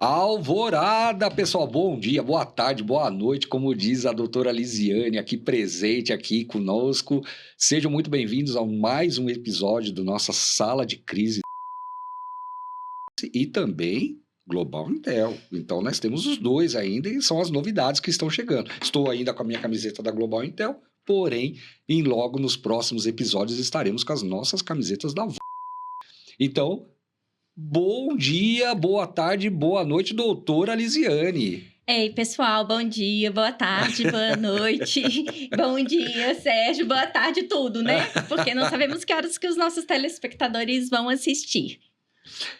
Alvorada, pessoal, bom dia, boa tarde, boa noite, como diz a doutora Lisiane, aqui presente, aqui conosco. Sejam muito bem-vindos a mais um episódio do nossa Sala de Crise e também Global Intel. Então, nós temos os dois ainda e são as novidades que estão chegando. Estou ainda com a minha camiseta da Global Intel, porém, logo nos próximos episódios estaremos com as nossas camisetas da Então, bom dia, boa tarde, boa noite, doutora Lisiane. Ei, pessoal, bom dia, boa tarde, boa noite. Bom dia, Sérgio, boa tarde, tudo, né? Porque não sabemos que horas que os nossos telespectadores vão assistir.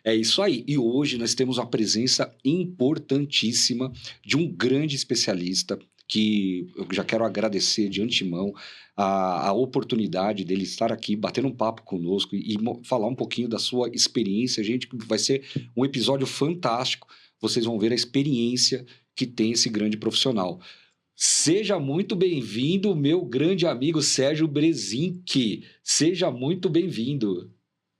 É isso aí. E hoje nós temos a presença importantíssima de um grande especialista que eu já quero agradecer de antemão a oportunidade dele estar aqui batendo um papo conosco e falar um pouquinho da sua experiência. Gente, vai ser um episódio fantástico. Vocês vão ver a experiência que tem esse grande profissional. Seja muito bem-vindo, meu grande amigo Sérgio Brezink. Seja muito bem-vindo.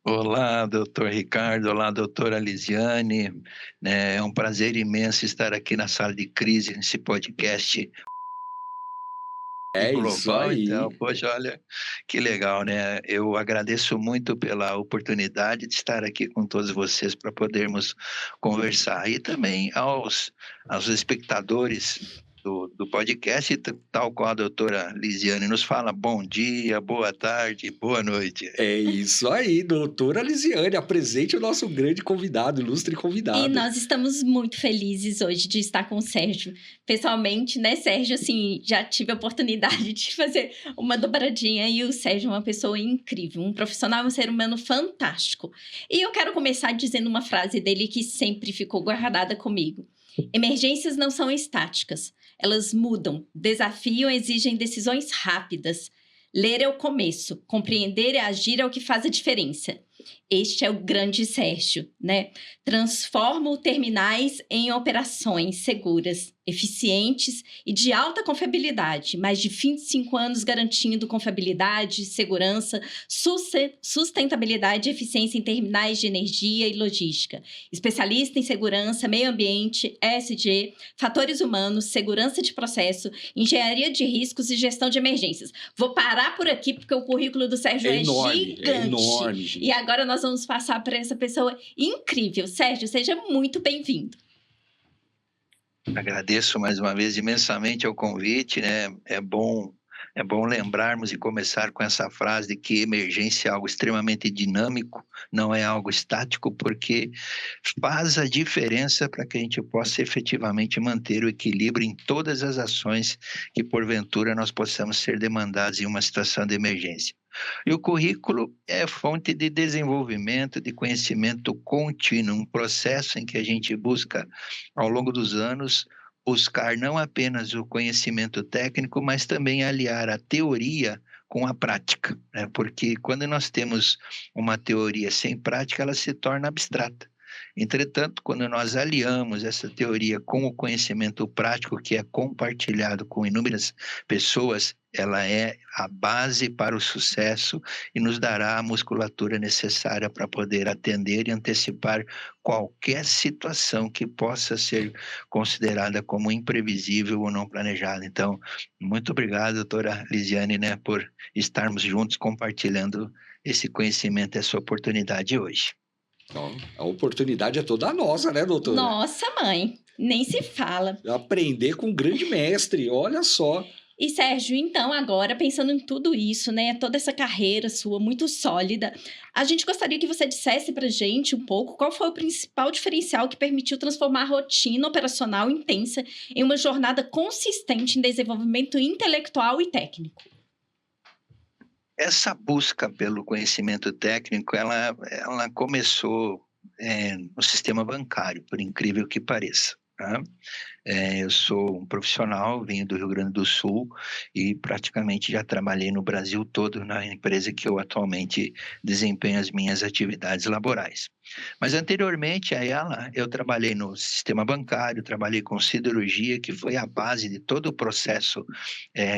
Olá, doutor Ricardo, olá, doutora Lisiane, é um prazer imenso estar aqui na Sala de Crise, nesse podcast É global. isso aí. Então, poxa, olha, que legal, né? Eu agradeço muito pela oportunidade de estar aqui com todos vocês para podermos conversar. E também aos espectadores do podcast, tal qual a doutora Lisiane nos fala, bom dia, boa tarde, boa noite. É isso aí, doutora Lisiane, apresente o nosso grande convidado, ilustre convidado. E nós estamos muito felizes hoje de estar com o Sérgio. Pessoalmente, né, Sérgio, assim, já tive a oportunidade de fazer uma dobradinha e o Sérgio é uma pessoa incrível, um profissional, um ser humano fantástico. E eu quero começar dizendo uma frase dele que sempre ficou guardada comigo. Emergências não são estáticas, elas mudam, desafiam, exigem decisões rápidas. Ler é o começo, compreender e agir é o que faz a diferença. Este é o grande Sérgio, né? Transforma terminais em operações seguras, eficientes e de alta confiabilidade. Mais de 25 anos garantindo confiabilidade, segurança, sustentabilidade e eficiência em terminais de energia e logística. Especialista em segurança, meio ambiente, ESG, fatores humanos, segurança de processo, engenharia de riscos e gestão de emergências. Vou parar por aqui porque o currículo do Sérgio é gigante. É enorme, gente. E agora nós vamos passar para essa pessoa incrível. Sérgio, seja muito bem-vindo. Agradeço mais uma vez imensamente o convite, né? É bom lembrarmos e começar com essa frase de que emergência é algo extremamente dinâmico, não é algo estático, porque faz a diferença para que a gente possa efetivamente manter o equilíbrio em todas as ações que porventura nós possamos ser demandados em uma situação de emergência. E o currículo é fonte de desenvolvimento, de conhecimento contínuo, um processo em que a gente busca, ao longo dos anos, buscar não apenas o conhecimento técnico, mas também aliar a teoria com a prática, né? Porque quando nós temos uma teoria sem prática, ela se torna abstrata. Entretanto, quando nós aliamos essa teoria com o conhecimento prático, que é compartilhado com inúmeras pessoas, ela é a base para o sucesso e nos dará a musculatura necessária para poder atender e antecipar qualquer situação que possa ser considerada como imprevisível ou não planejada. Então, muito obrigado, doutora Lisiane, né, por estarmos juntos compartilhando esse conhecimento, essa oportunidade hoje. Então, a oportunidade é toda nossa, né, doutora? Nossa, mãe, nem se fala. Aprender com um grande mestre, olha só. E, Sérgio, então, agora, pensando em tudo isso, né, toda essa carreira sua muito sólida, a gente gostaria que você dissesse pra gente um pouco qual foi o principal diferencial que permitiu transformar a rotina operacional intensa em uma jornada consistente em desenvolvimento intelectual e técnico. Essa busca pelo conhecimento técnico, ela começou no sistema bancário, por incrível que pareça. Tá? Eu sou um profissional, venho do Rio Grande do Sul e praticamente já trabalhei no Brasil todo na empresa que eu atualmente desempenho as minhas atividades laborais. Mas anteriormente a ela, eu trabalhei no sistema bancário, trabalhei com siderurgia, que foi a base de todo o processo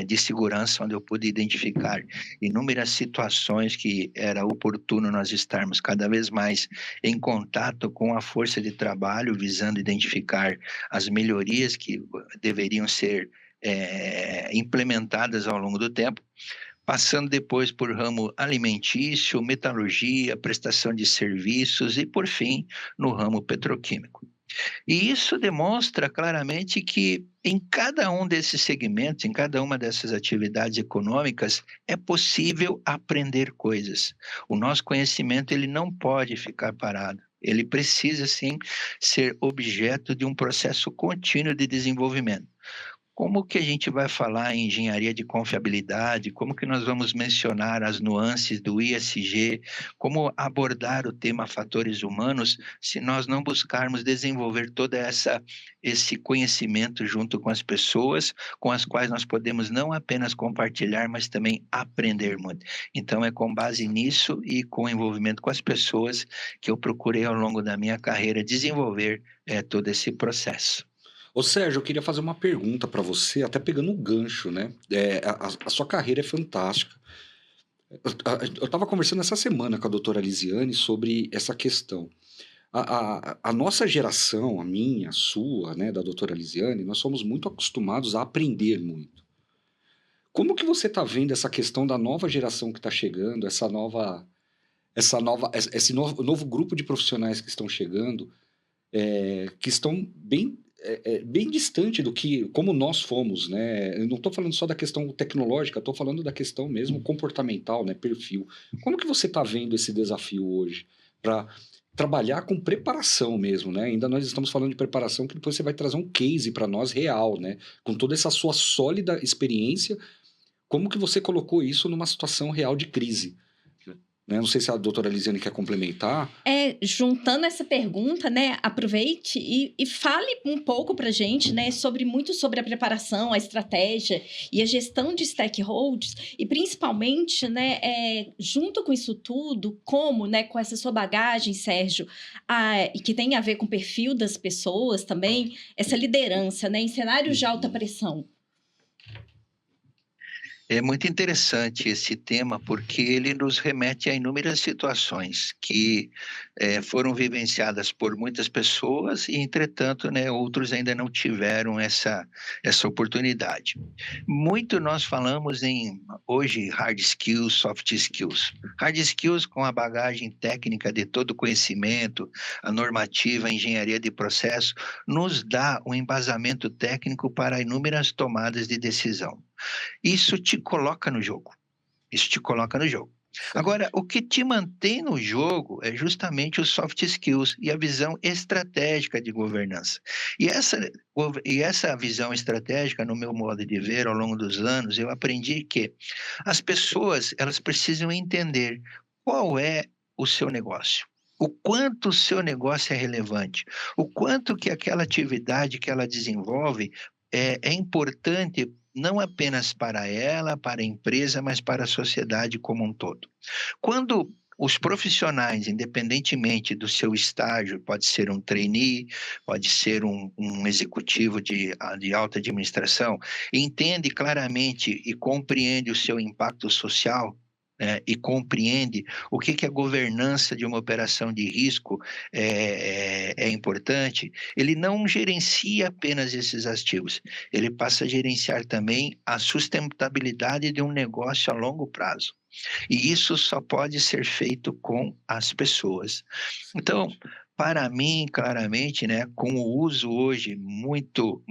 de segurança, onde eu pude identificar inúmeras situações que era oportuno nós estarmos cada vez mais em contato com a força de trabalho, visando identificar as melhorias que deveriam ser implementadas ao longo do tempo, passando depois por ramo alimentício, metalurgia, prestação de serviços e, por fim, no ramo petroquímico. E isso demonstra claramente que em cada um desses segmentos, em cada uma dessas atividades econômicas, é possível aprender coisas. O nosso conhecimento ele não pode ficar parado. Ele precisa, sim, ser objeto de um processo contínuo de desenvolvimento. Como que a gente vai falar em engenharia de confiabilidade? Como que nós vamos mencionar as nuances do ISG? Como abordar o tema fatores humanos se nós não buscarmos desenvolver esse conhecimento junto com as pessoas com as quais nós podemos não apenas compartilhar, mas também aprender muito. Então é com base nisso e com o envolvimento com as pessoas que eu procurei ao longo da minha carreira desenvolver todo esse processo. Ô Sérgio, eu queria fazer uma pergunta para você, até pegando o gancho, né? A sua carreira é fantástica. Eu estava conversando essa semana com a doutora Lisiane sobre essa questão. A nossa geração, a minha, a sua, né, da doutora Lisiane, nós somos muito acostumados a aprender muito. Como que você está vendo essa questão da nova geração que está chegando, esse novo grupo de profissionais que estão chegando, que estão bem distante do que, como nós fomos, né? Eu não estou falando só da questão tecnológica, estou falando da questão mesmo comportamental, né? Perfil. Como que você está vendo esse desafio hoje para trabalhar com preparação mesmo, né? Ainda nós estamos falando de preparação que depois você vai trazer um case para nós real, né? Com toda essa sua sólida experiência, como que você colocou isso numa situação real de crise? Né? Não sei se a doutora Lisiane quer complementar. Juntando essa pergunta, né, aproveite e fale um pouco para a gente, né, muito sobre a preparação, a estratégia e a gestão de stakeholders e principalmente, né, junto com isso tudo, como, né, com essa sua bagagem, Sérgio, e que tem a ver com o perfil das pessoas também, essa liderança, né, em cenários de alta pressão. É muito interessante esse tema, porque ele nos remete a inúmeras situações que foram vivenciadas por muitas pessoas e, entretanto, né, outros ainda não tiveram essa oportunidade. Muito nós falamos hoje, hard skills, soft skills. Hard skills com a bagagem técnica de todo o conhecimento, a normativa, a engenharia de processo, nos dá um embasamento técnico para inúmeras tomadas de decisão. Isso te coloca no jogo. Isso te coloca no jogo. Agora, o que te mantém no jogo é justamente os soft skills e a visão estratégica de governança. E essa visão estratégica, no meu modo de ver, ao longo dos anos, eu aprendi que as pessoas elas precisam entender qual é o seu negócio. O quanto o seu negócio é relevante, o quanto que aquela atividade que ela desenvolve é importante não apenas para ela, para a empresa, mas para a sociedade como um todo. Quando os profissionais, independentemente do seu estágio, pode ser um trainee, pode ser um executivo de alta administração, entende claramente e compreende o seu impacto social, e compreende o que a governança de uma operação de risco é importante, ele não gerencia apenas esses ativos, ele passa a gerenciar também a sustentabilidade de um negócio a longo prazo. E isso só pode ser feito com as pessoas. Então, para mim, claramente, né, com o uso hoje muito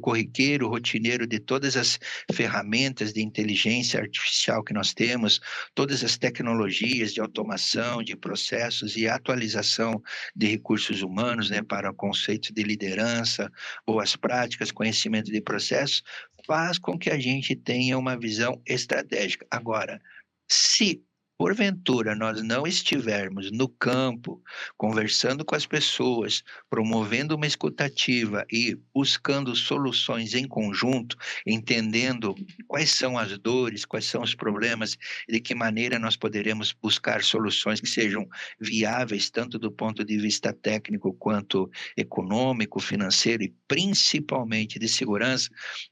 corriqueiro, rotineiro de todas as ferramentas de inteligência artificial que nós temos, todas as tecnologias de automação, de processos e atualização de recursos humanos, né, para o conceito de liderança, boas práticas, conhecimento de processos, faz com que a gente tenha uma visão estratégica. Agora, se porventura nós não estivermos no campo, conversando com as pessoas, promovendo uma escutativa e buscando soluções em conjunto, entendendo quais são as dores, quais são os problemas e de que maneira nós poderemos buscar soluções que sejam viáveis, tanto do ponto de vista técnico quanto econômico, financeiro e principalmente de segurança,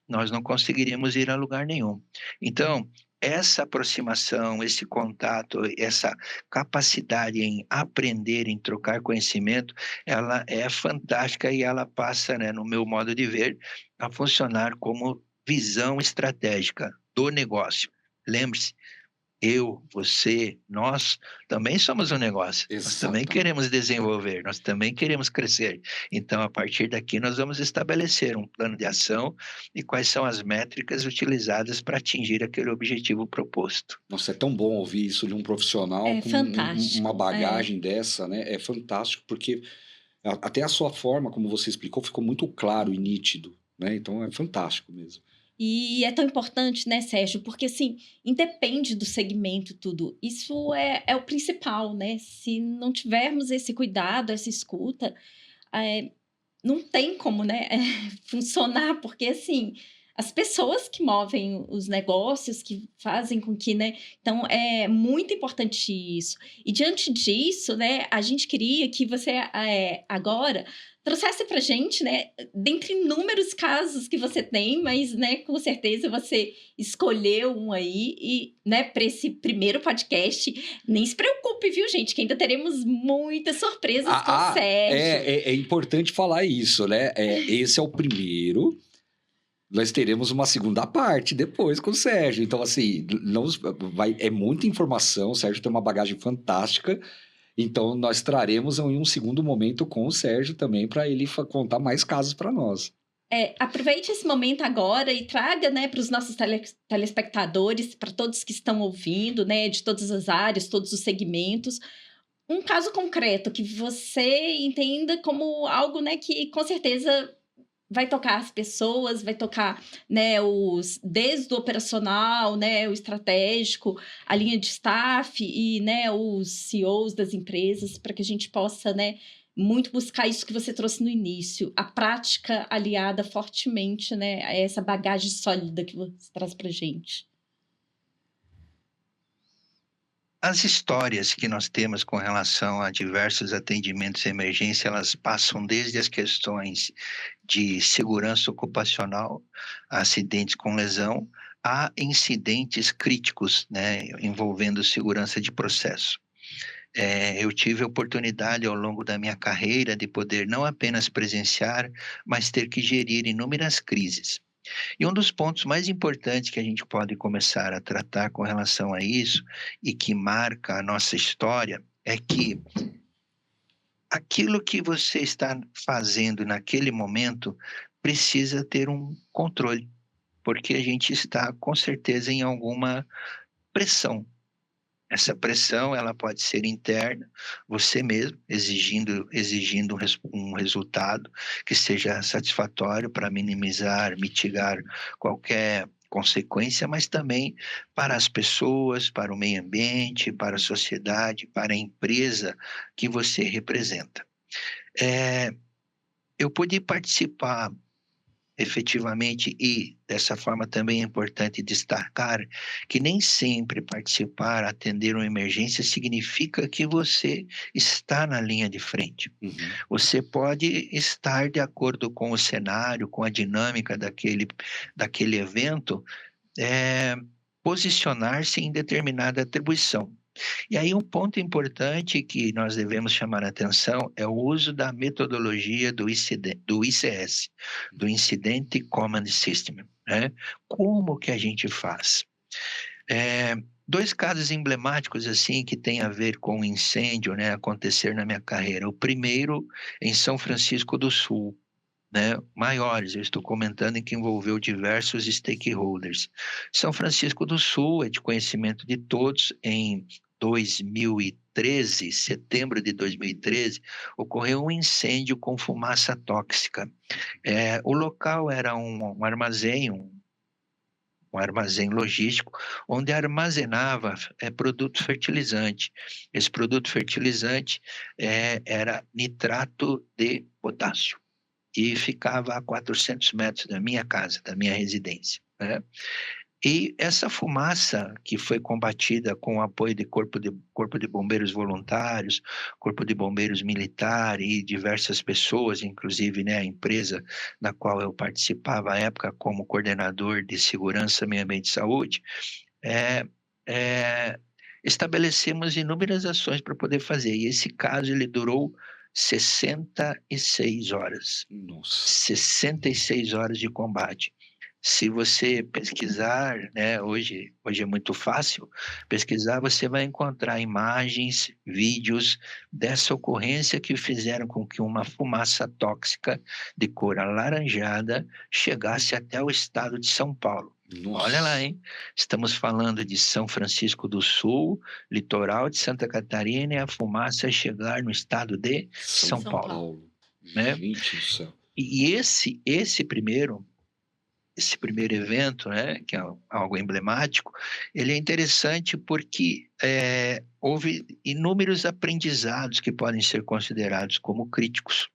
nós não conseguiríamos ir a lugar nenhum. Então, essa aproximação, esse contato, essa capacidade em aprender, em trocar conhecimento, ela é fantástica e ela passa, né, no meu modo de ver, a funcionar como visão estratégica do negócio. Lembre-se, eu, você, nós também somos um negócio. Nós também Exatamente. queremos desenvolver, nós também queremos crescer. Então, a partir daqui, nós vamos estabelecer um plano de ação e quais são as métricas utilizadas para atingir aquele objetivo proposto. Nossa, é tão bom ouvir isso de um profissional É com uma fantástico. É. bagagem dessa, né? É fantástico, porque até a sua forma, como você explicou, ficou muito claro e nítido, né? Então é fantástico mesmo. E é tão importante, né, Sérgio, porque assim, independe do segmento tudo, isso é o principal, né, se não tivermos esse cuidado, essa escuta, eh, não tem como, né, funcionar, porque assim, as pessoas que movem os negócios, que fazem com que, né, então é muito importante isso. E diante disso, né, a gente queria que você, agora trouxesse pra gente, né, dentre inúmeros casos que você tem, mas, né, com certeza você escolheu um aí e, né, para esse primeiro podcast, nem se preocupe, viu, gente, que ainda teremos muitas surpresas com o Sérgio. É importante falar isso, né? Esse é o primeiro. Nós teremos uma segunda parte depois com o Sérgio. Então, assim, não, é muita informação. O Sérgio tem uma bagagem fantástica. Então, nós traremos em um segundo momento com o Sérgio também para ele contar mais casos para nós. Aproveite esse momento agora e traga, né, para os nossos telespectadores, para todos que estão ouvindo, né, de todas as áreas, todos os segmentos, um caso concreto que você entenda como algo, né, que com certeza vai tocar as pessoas, vai tocar, né, desde o operacional, né, o estratégico, a linha de staff e, né, os CEOs das empresas, para que a gente possa, né, muito buscar isso que você trouxe no início, a prática aliada fortemente, né, a essa bagagem sólida que você traz para gente. As histórias que nós temos com relação a diversos atendimentos de emergência, elas passam desde as questões de segurança ocupacional, a acidentes com lesão, a incidentes críticos, né, envolvendo segurança de processo. Eu tive a oportunidade ao longo da minha carreira de poder não apenas presenciar, mas ter que gerir inúmeras crises. E um dos pontos mais importantes que a gente pode começar a tratar com relação a isso, e que marca a nossa história, é que aquilo que você está fazendo naquele momento precisa ter um controle, porque a gente está com certeza em alguma pressão. Essa pressão, ela pode ser interna, você mesmo exigindo um resultado que seja satisfatório para minimizar, mitigar qualquer consequência, mas também para as pessoas, para o meio ambiente, para a sociedade, para a empresa que você representa. Eh, eu pude participar efetivamente, e dessa forma também é importante destacar que nem sempre participar, atender uma emergência significa que você está na linha de frente. Uhum. Você pode estar de acordo com o cenário, com a dinâmica daquele evento, eh, posicionar-se em determinada atribuição. E aí um ponto importante que nós devemos chamar a atenção é o uso da metodologia do ICS, do Incident Command System, né? Como que a gente faz? Eh, 2 casos emblemáticos, assim, que têm a ver com o incêndio, né, acontecer na minha carreira. O primeiro em São Francisco do Sul, né, maiores, eu estou comentando em que envolveu diversos stakeholders. São Francisco do Sul é de conhecimento de todos, em 2013, setembro de 2013, ocorreu um incêndio com fumaça tóxica. O local era um armazém, um armazém logístico, onde armazenava produto fertilizante. Esse produto fertilizante era nitrato de potássio e ficava a 400 metros da minha casa, da minha residência, né? E essa fumaça que foi combatida com o apoio de corpo de bombeiros voluntários, corpo de bombeiros militar e diversas pessoas, inclusive, né, a empresa da qual eu participava à época como coordenador de segurança, meio ambiente e saúde, é, é, estabelecemos inúmeras ações para poder fazer. E esse caso ele durou 66 horas. Nossa. 66 horas de combate. Se você pesquisar, né, hoje é muito fácil pesquisar, você vai encontrar imagens, vídeos dessa ocorrência que fizeram com que uma fumaça tóxica de cor alaranjada chegasse até o estado de São Paulo. Nossa. Olha lá, hein? Estamos falando de São Francisco do Sul, litoral de Santa Catarina, e a fumaça chegar no estado de São Paulo, né? Gente do céu. E esse primeiro evento, né, que é algo emblemático, ele é interessante porque houve inúmeros aprendizados que podem ser considerados como críticos.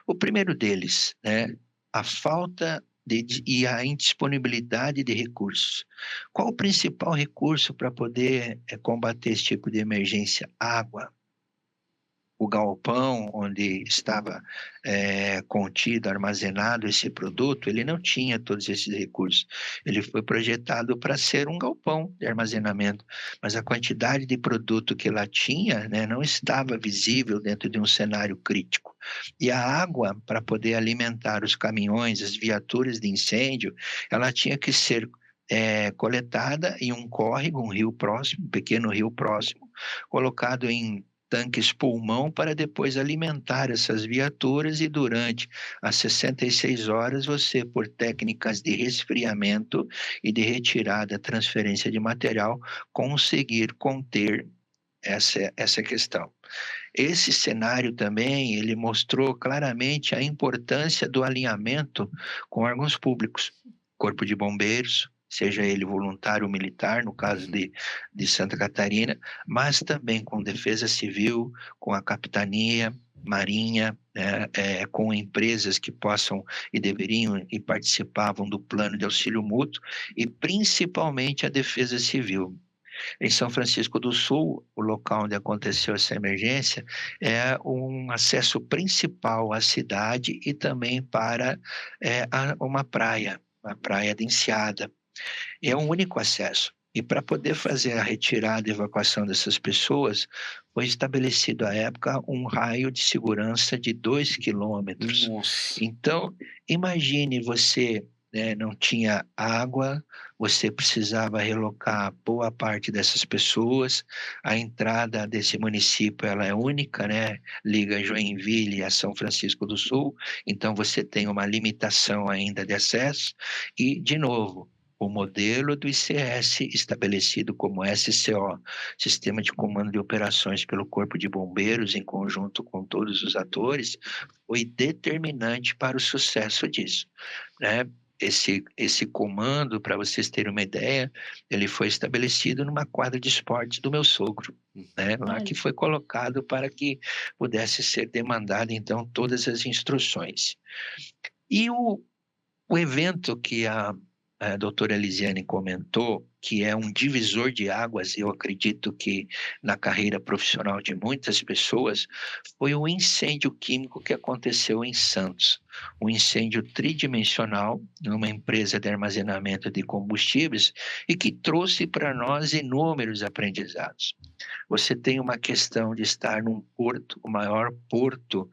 O primeiro deles, né, a falta e a indisponibilidade de recursos. Qual o principal recurso para poder combater esse tipo de emergência? Água. O galpão onde estava contido, armazenado esse produto, ele não tinha todos esses recursos. Ele foi projetado para ser um galpão de armazenamento, mas a quantidade de produto que lá tinha, né, não estava visível dentro de um cenário crítico. E a água, para poder alimentar os caminhões, as viaturas de incêndio, ela tinha que ser coletada em um córrego, um rio próximo, um pequeno rio próximo, colocado em tanques pulmão para depois alimentar essas viaturas, e durante as 66 horas você, por técnicas de resfriamento e de retirada, transferência de material, conseguir conter essa questão. Esse cenário também, ele mostrou claramente a importância do alinhamento com órgãos públicos, Corpo de Bombeiros, seja ele voluntário ou militar, no caso de Santa Catarina, mas também com Defesa Civil, com a Capitania, Marinha, com empresas que possam e deveriam e participavam do plano de auxílio mútuo, e principalmente a Defesa Civil. Em São Francisco do Sul, o local onde aconteceu essa emergência, é um acesso principal à cidade e também para uma praia de Enseada. É um único acesso. E para poder fazer a retirada e evacuação dessas pessoas, foi estabelecido à época um raio de segurança de 2 quilômetros. Nossa. Então, imagine você, né, não tinha água, você precisava relocar boa parte dessas pessoas, a entrada desse município ela é única, né, liga Joinville a São Francisco do Sul, então você tem uma limitação ainda de acesso, e, de novo, o modelo do ICS, estabelecido como SCO, Sistema de Comando de Operações pelo Corpo de Bombeiros, em conjunto com todos os atores, foi determinante para o sucesso disso, né? Esse comando, para vocês terem uma ideia, ele foi estabelecido numa quadra de esportes do meu sogro, né? Lá que foi colocado para que pudesse ser demandado, então, todas as instruções. E o evento que a doutora Elisiane comentou, que é um divisor de águas, eu acredito que na carreira profissional de muitas pessoas, foi o incêndio químico que aconteceu em Santos. Um incêndio tridimensional numa empresa de armazenamento de combustíveis e que trouxe para nós inúmeros aprendizados. Você tem uma questão de estar num porto, o maior porto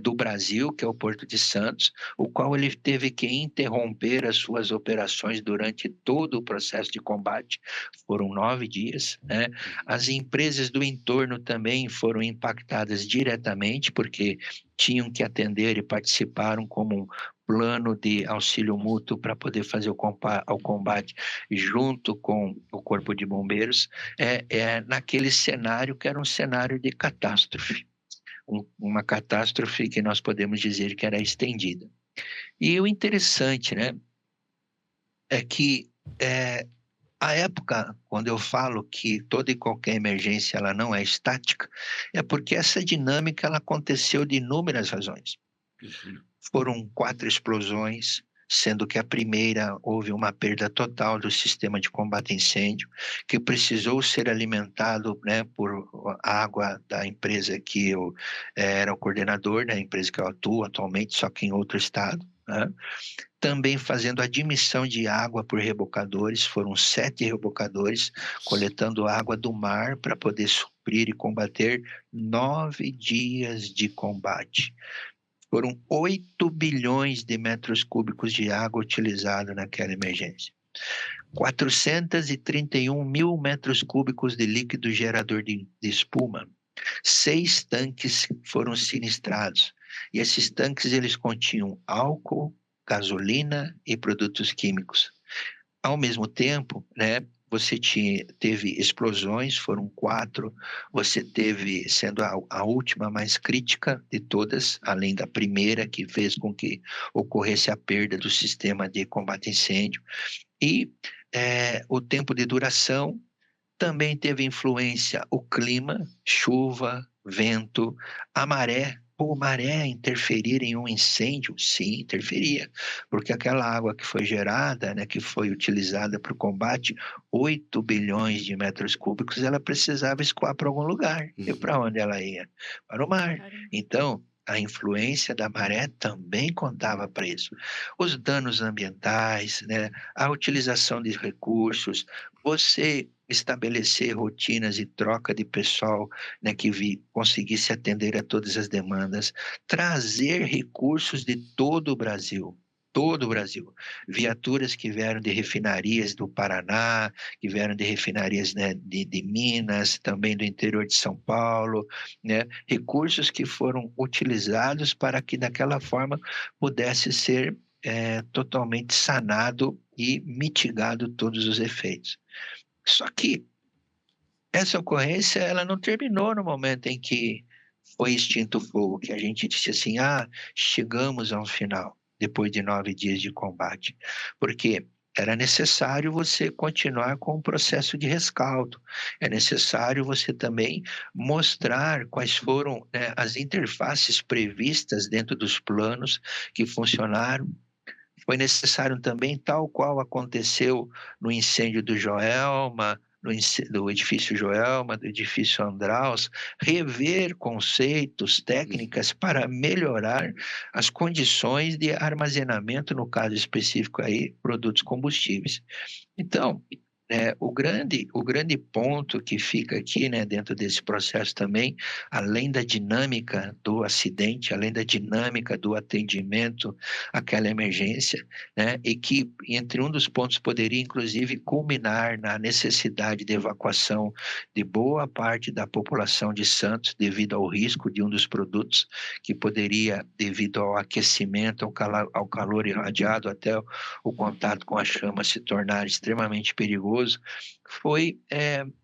do Brasil, que é o Porto de Santos, o qual ele teve que interromper as suas operações durante todo o processo de combate. Foram 9 dias, né? As empresas do entorno também foram impactadas diretamente, porque tinham que atender e participaram como um plano de auxílio mútuo para poder fazer o combate junto com o Corpo de Bombeiros, naquele cenário que era um cenário de catástrofe. Uma catástrofe que nós podemos dizer que era estendida. E o interessante, né, é que A época, quando eu falo que toda e qualquer emergência ela não é estática, é porque essa dinâmica ela aconteceu de inúmeras razões. Uhum. Foram 4 explosões, sendo que a primeira houve uma perda total do sistema de combate a incêndio, que precisou ser alimentado, né, por água da empresa que eu era o coordenador, né, a empresa que eu atuo atualmente, só que em outro estado, né. Também fazendo admissão de água por rebocadores, foram 7 rebocadores coletando água do mar para poder suprir e combater 9 dias de combate. Foram 8 bilhões de metros cúbicos de água utilizado naquela emergência. 431 mil metros cúbicos de líquido gerador de espuma. 6 tanques foram sinistrados. E esses tanques eles continham álcool, gasolina e produtos químicos. Ao mesmo tempo, né, você teve explosões, foram 4, você teve, sendo a última mais crítica de todas, além da primeira, que fez com que ocorresse a perda do sistema de combate a incêndio, e o tempo de duração também teve influência o clima, chuva, vento, a maré. Pô, maré interferir em um incêndio? Sim, interferia, porque aquela água que foi gerada, né, que foi utilizada para o combate, 8 bilhões de metros cúbicos, ela precisava escoar para algum lugar. E Uhum. para onde ela ia? Para o mar. Caramba. Então, a influência da maré também contava para isso. Os danos ambientais, né, a utilização de recursos, você estabelecer rotinas e troca de pessoal, né, que conseguisse atender a todas as demandas, trazer recursos de todo o Brasil, viaturas que vieram de refinarias do Paraná, que vieram de refinarias, né, de Minas, também do interior de São Paulo, né, recursos que foram utilizados para que daquela forma pudesse ser totalmente sanado e mitigado todos os efeitos. Só que essa ocorrência, ela não terminou no momento em que foi extinto o fogo, que a gente disse assim: "Ah, chegamos a um final, depois de 9 dias de combate", porque era necessário você continuar com o processo de rescaldo, é necessário você também mostrar quais foram, né, as interfaces previstas dentro dos planos que funcionaram. Foi necessário também, tal qual aconteceu no incêndio do Joelma, do edifício Joelma, do edifício Andraus, rever conceitos, técnicas para melhorar as condições de armazenamento, no caso específico aí, produtos combustíveis. Então, o grande ponto que fica aqui, né, dentro desse processo também, além da dinâmica do acidente, além da dinâmica do atendimento àquela emergência, né, e que entre um dos pontos poderia inclusive culminar na necessidade de evacuação de boa parte da população de Santos devido ao risco de um dos produtos que poderia, devido ao aquecimento, ao calor irradiado até o contato com a chama se tornar extremamente perigoso, foi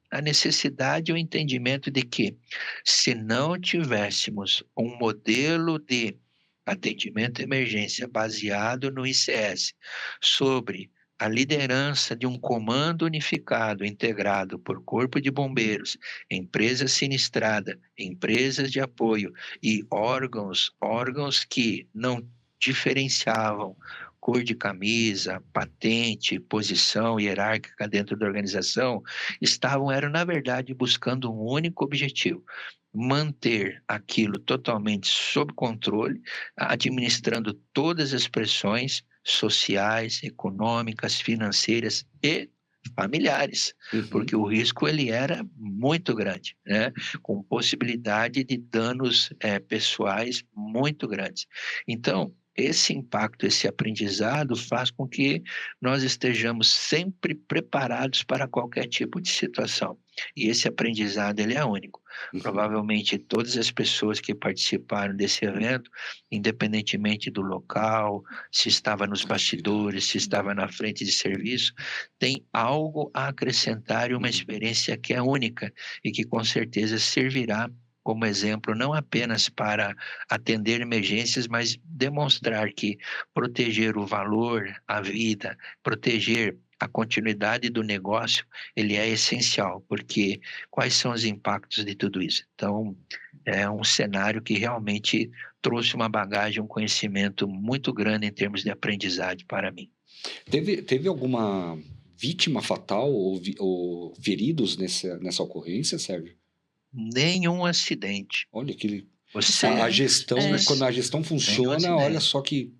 a necessidade e o entendimento de que, se não tivéssemos um modelo de atendimento à emergência baseado no ICS, sobre a liderança de um comando unificado, integrado por corpo de bombeiros, empresa sinistrada, empresas de apoio e órgãos que não diferenciavam cor de camisa, patente, posição hierárquica dentro da organização, eram, na verdade, buscando um único objetivo: manter aquilo totalmente sob controle, administrando todas as pressões sociais, econômicas, financeiras e familiares, Uhum. porque o risco ele era muito grande, né? Com possibilidade de danos pessoais muito grandes. Então, esse impacto, esse aprendizado faz com que nós estejamos sempre preparados para qualquer tipo de situação. E esse aprendizado ele é único. Uhum. Provavelmente todas as pessoas que participaram desse evento, independentemente do local, se estava nos bastidores, se estava na frente de serviço, tem algo a acrescentar e uma Uhum. experiência que é única e que com certeza servirá como exemplo não apenas para atender emergências, mas demonstrar que proteger o valor, a vida, proteger a continuidade do negócio, ele é essencial, porque quais são os impactos de tudo isso? Então, é um cenário que realmente trouxe uma bagagem, um conhecimento muito grande em termos de aprendizagem para mim. Teve alguma vítima fatal ou feridos nessa ocorrência, Sérgio? Nenhum acidente. Olha que Você, a gestão, É. quando a gestão nenhum funciona, olha acidente. só que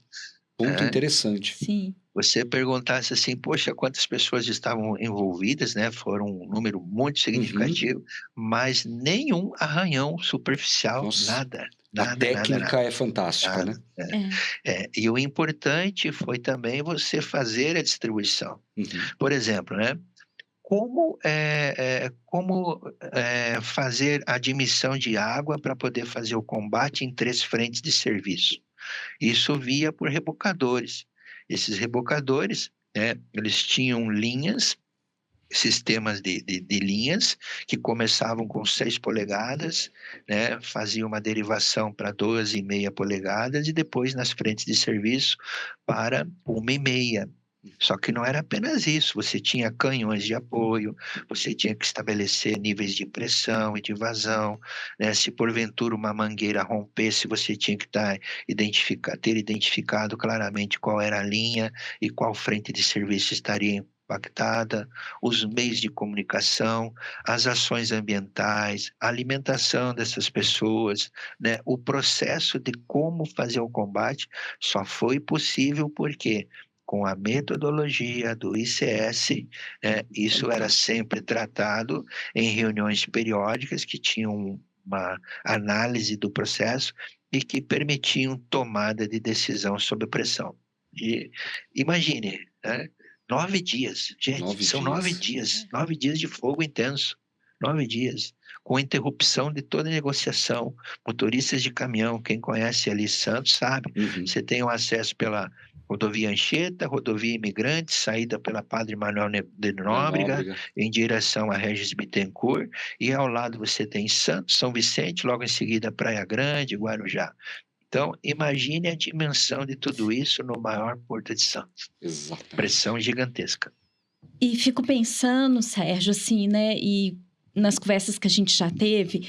ponto É. interessante. Sim. Você perguntasse assim, poxa, quantas pessoas estavam envolvidas, né? Foram um número muito Uhum. significativo, mas nenhum arranhão superficial, Nossa, nada, a nada, nada, técnica nada, é fantástica, né? nada. É. E o importante foi também você fazer a distribuição. Uhum. Por exemplo, né? Como fazer a admissão de água para poder fazer o combate em 3 frentes de serviço? Isso via por rebocadores. Esses rebocadores, né, eles tinham linhas, sistemas de linhas, que começavam com 6 polegadas, né, faziam uma derivação para 12,5 polegadas e depois nas frentes de serviço para 1,5. Só que não era apenas isso, você tinha canhões de apoio, você tinha que estabelecer níveis de pressão e de vazão, né? Se porventura uma mangueira rompesse, você tinha que ter identificado claramente qual era a linha e qual frente de serviço estaria impactada, os meios de comunicação, as ações ambientais, a alimentação dessas pessoas, né? O processo de como fazer o combate só foi possível porque com a metodologia do ICS, isso era sempre tratado em reuniões periódicas que tinham uma análise do processo e que permitiam tomada de decisão sob pressão. E imagine, né? 9 dias, gente, 9 são dias. 9 dias, 9 dias de fogo intenso, 9 dias, com interrupção de toda negociação. Motoristas de caminhão, quem conhece ali Santos sabe, Uhum. você tem o acesso pela rodovia Anchieta, rodovia Imigrantes, saída pela Padre Manuel de Nóbrega, em direção a Regis Bittencourt, e ao lado você tem Santos, São Vicente, logo em seguida Praia Grande, Guarujá. Então, imagine a dimensão de tudo isso no maior porto de Santos. Exatamente. Pressão gigantesca. E fico pensando, Sérgio, assim, né, e nas conversas que a gente já teve,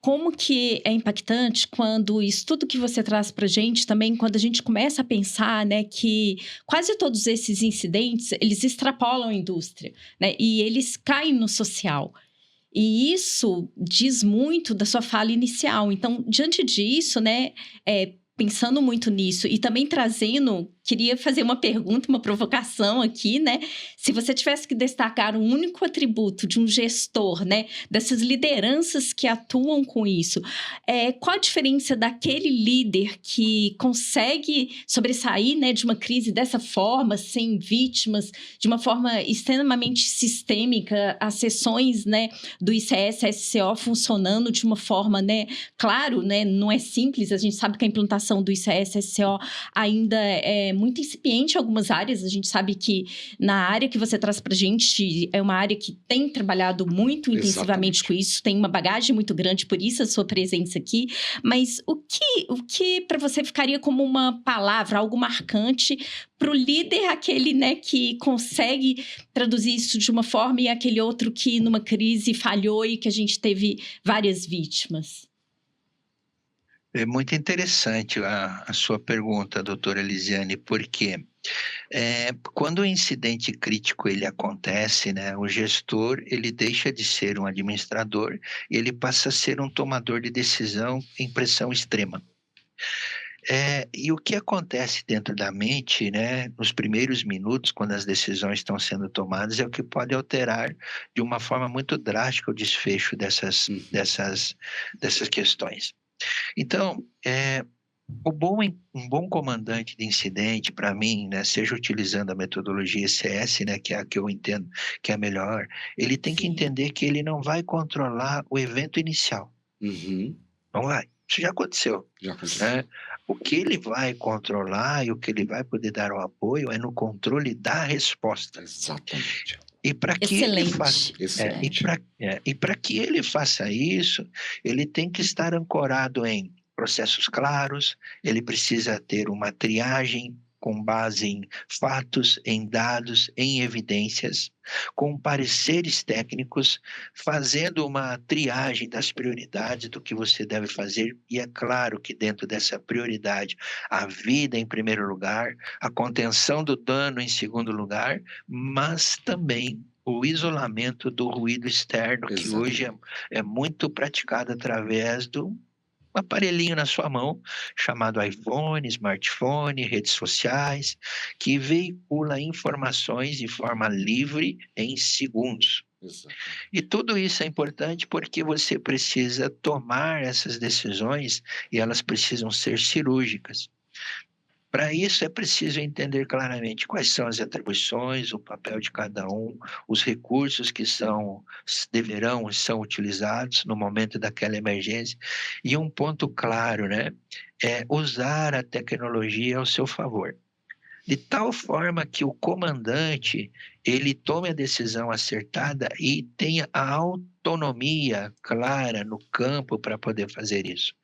como que é impactante quando isso tudo que você traz pra gente também, quando a gente começa a pensar, né, que quase todos esses incidentes, eles extrapolam a indústria, né, e eles caem no social. E isso diz muito da sua fala inicial. Então, diante disso, né, pensando muito nisso e também trazendo, queria fazer uma pergunta, uma provocação aqui, né? Se você tivesse que destacar um único atributo de um gestor, né, dessas lideranças que atuam com isso, qual a diferença daquele líder que consegue sobressair, né, de uma crise dessa forma, sem vítimas, de uma forma extremamente sistêmica, as sessões, né, do ICS-SCO funcionando de uma forma, né, claro, né, não é simples, a gente sabe que a implantação do ICS-SCO ainda é muito incipiente em algumas áreas, a gente sabe que na área que você traz pra gente é uma área que tem trabalhado muito intensivamente com isso, tem uma bagagem muito grande, por isso a sua presença aqui, mas o que para você ficaria como uma palavra, algo marcante para o líder, aquele, né, que consegue traduzir isso de uma forma e aquele outro que numa crise falhou e que a gente teve várias vítimas? É muito interessante a sua pergunta, doutora Elisiane, porque quando o incidente crítico ele acontece, né, o gestor ele deixa de ser um administrador e ele passa a ser um tomador de decisão em pressão extrema. E o que acontece dentro da mente, né, nos primeiros minutos, quando as decisões estão sendo tomadas, é o que pode alterar de uma forma muito drástica o desfecho dessas questões. Então, um bom comandante de incidente, para mim, né, seja utilizando a metodologia ECS, né, que é a que eu entendo que é a melhor, ele tem que entender que ele não vai controlar o evento inicial. Uhum. Não vai. Isso já aconteceu. Já aconteceu. Né? O que ele vai controlar e o que ele vai poder dar o apoio é no controle da resposta. Exatamente. E para que ele faça, Excelente. e para que ele faça isso, ele tem que estar ancorado em processos claros, ele precisa ter uma triagem com base em fatos, em dados, em evidências, com pareceres técnicos, fazendo uma triagem das prioridades do que você deve fazer. E é claro que dentro dessa prioridade, a vida em primeiro lugar, a contenção do dano em segundo lugar, mas também o isolamento do ruído externo, que hoje é muito praticado através do aparelhinho na sua mão, chamado iPhone, smartphone, redes sociais, que veicula informações de forma livre em segundos. Exato. E tudo isso é importante porque você precisa tomar essas decisões e elas precisam ser cirúrgicas. Para isso é preciso entender claramente quais são as atribuições, o papel de cada um, os recursos que deverão e são utilizados no momento daquela emergência. E um ponto claro, né, é usar a tecnologia ao seu favor. De tal forma que o comandante, ele tome a decisão acertada e tenha a autonomia clara no campo para poder fazer isso.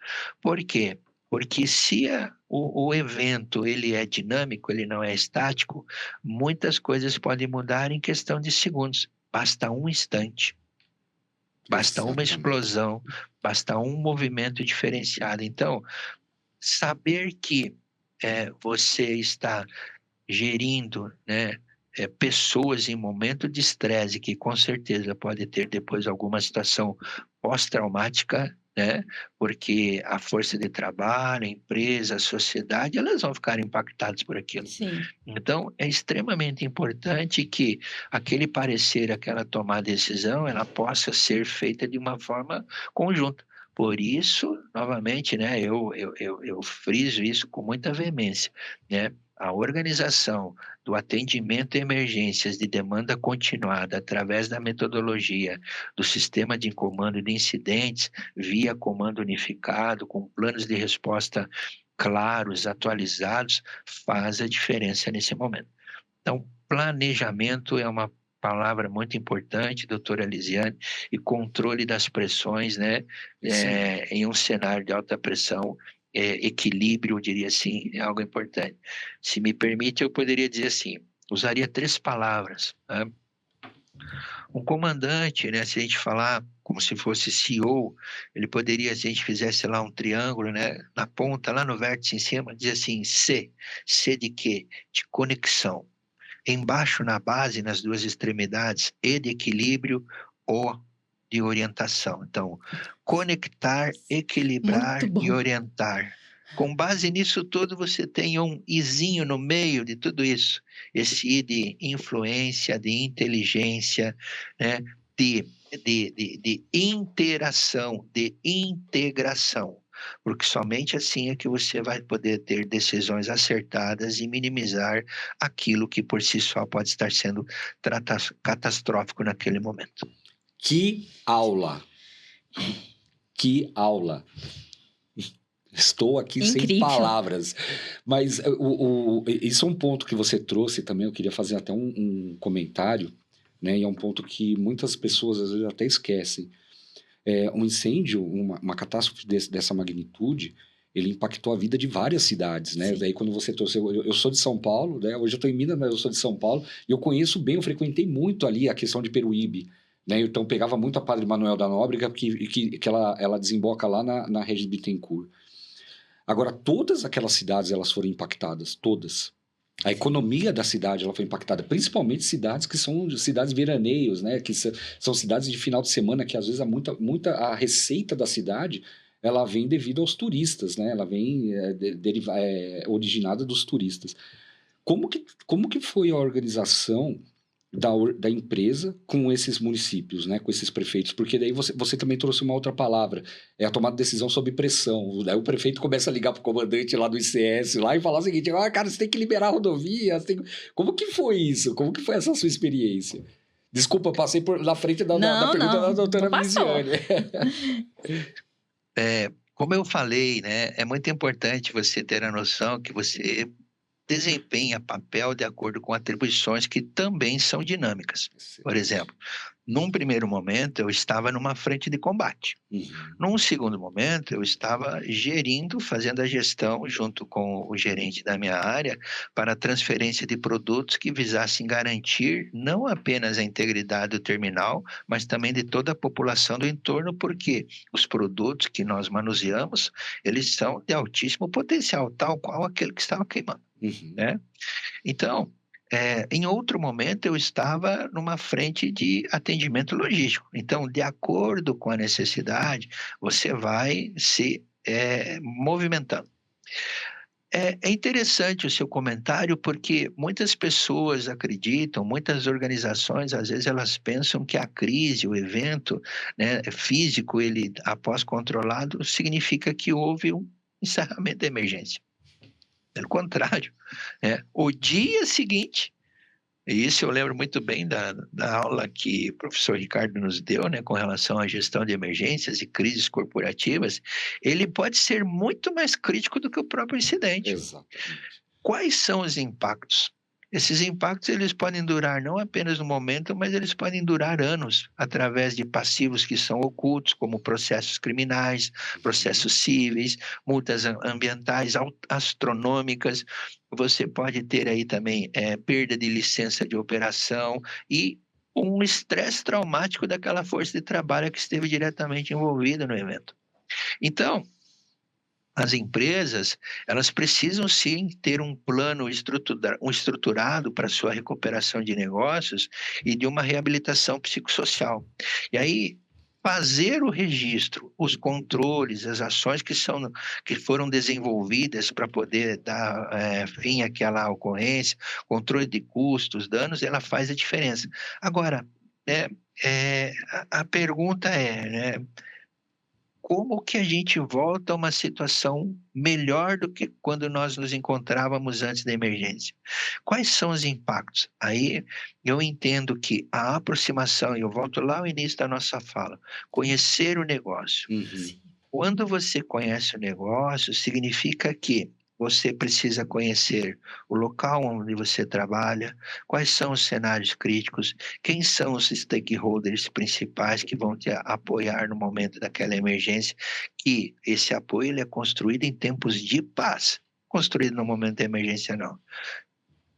Por quê? Porque se o evento ele é dinâmico, ele não é estático, muitas coisas podem mudar em questão de segundos. Basta um instante, basta uma explosão, basta um movimento diferenciado. Então, saber que você está gerindo, né, pessoas em momento de estresse, que com certeza pode ter depois alguma situação pós-traumática, né, porque a força de trabalho, a empresa, a sociedade, elas vão ficar impactadas por aquilo. Sim. Então, é extremamente importante que aquele parecer, aquela tomada de decisão, ela possa ser feita de uma forma conjunta. Por isso, novamente, né, eu friso isso com muita veemência, né? A organização do atendimento a emergências de demanda continuada através da metodologia do sistema de comando de incidentes via comando unificado, com planos de resposta claros, atualizados, faz a diferença nesse momento. Então, planejamento é uma palavra muito importante, doutora Lisiane, e controle das pressões, né? Em um cenário de alta pressão, equilíbrio, eu diria assim, é algo importante. Se me permite, eu poderia dizer assim, usaria 3 palavras, né? Um comandante, né, se a gente falar como se fosse CEO, ele poderia, se a gente fizesse lá um triângulo, né, na ponta, lá no vértice em cima, dizer assim, C. C de quê? De conexão. Embaixo, na base, nas 2 extremidades, E de equilíbrio, O de orientação. Então, conectar, equilibrar e orientar. Com base nisso tudo, você tem um izinho no meio de tudo isso. Esse I de influência, de inteligência, né? de interação, de integração. Porque somente assim é que você vai poder ter decisões acertadas e minimizar aquilo que por si só pode estar sendo catastrófico naquele momento. Que aula! Que aula! Estou aqui Incrível. Sem palavras. Mas isso é um ponto que você trouxe também, eu queria fazer até um comentário, né? E é um ponto que muitas pessoas às vezes até esquecem. Um incêndio, uma catástrofe dessa magnitude, ele impactou a vida de várias cidades, né? Sim. Daí quando você trouxe... Eu sou de São Paulo, né? Hoje eu estou em Minas, mas eu sou de São Paulo, e eu conheço bem, eu frequentei muito ali a questão de Peruíbe, né? Então pegava muito a Padre Manuel da Nóbrega, que ela desemboca lá na Regis Bittencourt. Agora, todas aquelas cidades, elas foram impactadas, todas. A economia da cidade, ela foi impactada, principalmente cidades que são cidades veraneios, né? Que são cidades de final de semana, que às vezes a receita da cidade, ela vem devido aos turistas, né? Ela vem originada dos turistas. Como que foi a organização da empresa com esses municípios, né, com esses prefeitos? Porque daí você também trouxe uma outra palavra, é a tomada de decisão sob pressão. Daí o prefeito começa a ligar para o comandante lá do ICS lá e falar o seguinte, cara, você tem que liberar a rodovia. Como que foi isso? Como que foi essa sua experiência? Desculpa, passei na frente da pergunta da doutora Lisiane. Como eu falei, né, é muito importante você ter a noção que você desempenha papel de acordo com atribuições que também são dinâmicas. Por exemplo, num primeiro momento, eu estava numa frente de combate. Uhum. Num segundo momento, eu estava gerindo, fazendo a gestão junto com o gerente da minha área para a transferência de produtos que visassem garantir não apenas a integridade do terminal, mas também de toda a população do entorno, porque os produtos que nós manuseamos, eles são de altíssimo potencial, tal qual aquele que estava queimando, Uhum. né? Então, em outro momento, eu estava numa frente de atendimento logístico. Então, de acordo com a necessidade, você vai se movimentando. É interessante o seu comentário, porque muitas pessoas acreditam, muitas organizações, às vezes, elas pensam que a crise, o evento, né, físico, ele, após controlado, significa que houve um encerramento da emergência. Pelo contrário, o dia seguinte, e isso eu lembro muito bem da aula que o professor Ricardo nos deu, né, com relação à gestão de emergências e crises corporativas, ele pode ser muito mais crítico do que o próprio incidente. Exatamente. Quais são os impactos? Esses impactos, eles podem durar não apenas no momento, mas eles podem durar anos, através de passivos que são ocultos, como processos criminais, processos cíveis, multas ambientais astronômicas. Você pode ter aí também perda de licença de operação e um estresse traumático daquela força de trabalho que esteve diretamente envolvida no evento. Então, as empresas, elas precisam sim ter um plano estruturado para sua recuperação de negócios e de uma reabilitação psicossocial. E aí, fazer o registro, os controles, as ações que foram desenvolvidas para poder dar fim àquela ocorrência, controle de custos, danos, ela faz a diferença. Agora, né, a pergunta né, como que a gente volta a uma situação melhor do que quando nós nos encontrávamos antes da emergência? Quais são os impactos? Aí eu entendo que a aproximação, e eu volto lá ao início da nossa fala, conhecer o negócio. Uhum. Quando você conhece o negócio, significa que você precisa conhecer o local onde você trabalha, quais são os cenários críticos, quem são os stakeholders principais que vão te apoiar no momento daquela emergência, que esse apoio ele é construído em tempos de paz, construído no momento da emergência não.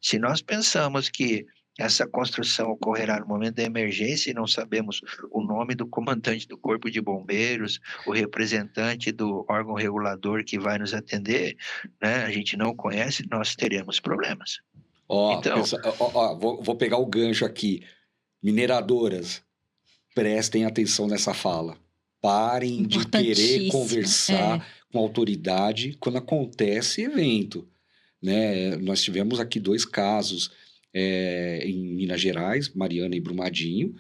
Se nós pensamos que essa construção ocorrerá no momento da emergência e não sabemos o nome do comandante do Corpo de Bombeiros, o representante do órgão regulador que vai nos atender, né, a gente não conhece, nós teremos problemas. Então, Vou pegar o gancho aqui. Mineradoras, prestem atenção nessa fala. Parem de querer conversar com a autoridade quando acontece evento. Né? Nós tivemos aqui 2 casos em Minas Gerais, Mariana e Brumadinho,